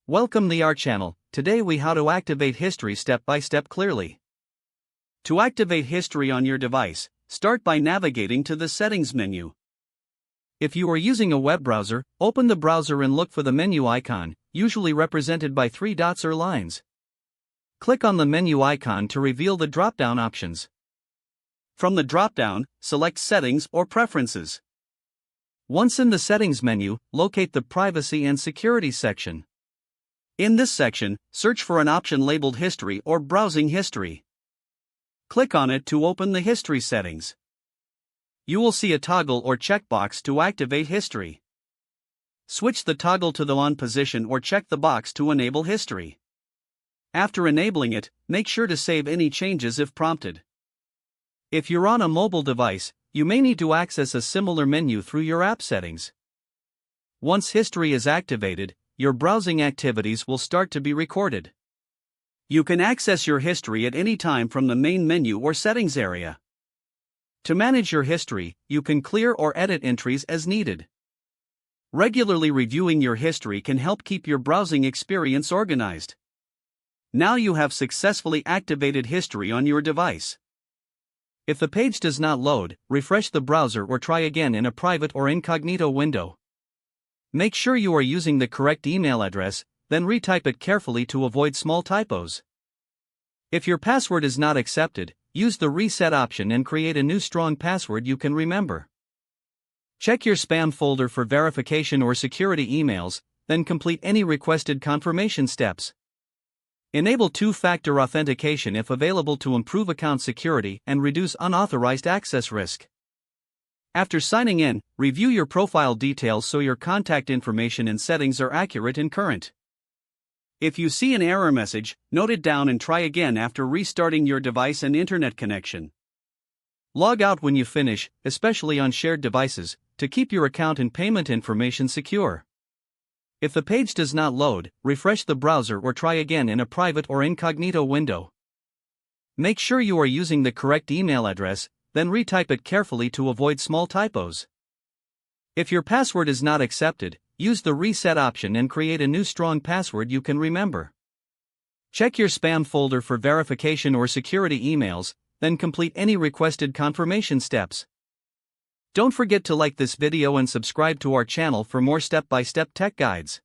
Welcome to our channel. Today we how to activate history step by step clearly. To activate history on your device, start by navigating to the settings menu. If you are using a web browser, open the browser and look for the menu icon, usually represented by 3 dots or lines. Click on the menu icon to reveal the drop-down options. From the drop-down, select Settings or Preferences. Once in the Settings menu, locate the Privacy and Security section. In this section, search for an option labeled History or Browsing History. Click on it to open the history settings. You will see a toggle or checkbox to activate history. Switch the toggle to the on position or check the box to enable history. After enabling it, make sure to save any changes if prompted. If you're on a mobile device, you may need to access a similar menu through your app settings. Once history is activated, your browsing activities will start to be recorded. You can access your history at any time from the main menu or settings area. To manage your history, you can clear or edit entries as needed. Regularly reviewing your history can help keep your browsing experience organized. Now you have successfully activated history on your device. If the page does not load, refresh the browser or try again in a private or incognito window. Make sure you are using the correct email address, then retype it carefully to avoid small typos. If your password is not accepted, use the reset option and create a new strong password you can remember. Check your spam folder for verification or security emails, then complete any requested confirmation steps. Enable two-factor authentication if available to improve account security and reduce unauthorized access risk. After signing in, review your profile details so your contact information and settings are accurate and current. If you see an error message, note it down and try again after restarting your device and internet connection. Log out when you finish, especially on shared devices, to keep your account and payment information secure. If the page does not load, refresh the browser or try again in a private or incognito window. Make sure you are using the correct email address, then retype it carefully to avoid small typos. If your password is not accepted, use the reset option and create a new strong password you can remember. Check your spam folder for verification or security emails, then complete any requested confirmation steps. Don't forget to like this video and subscribe to our channel for more step-by-step tech guides.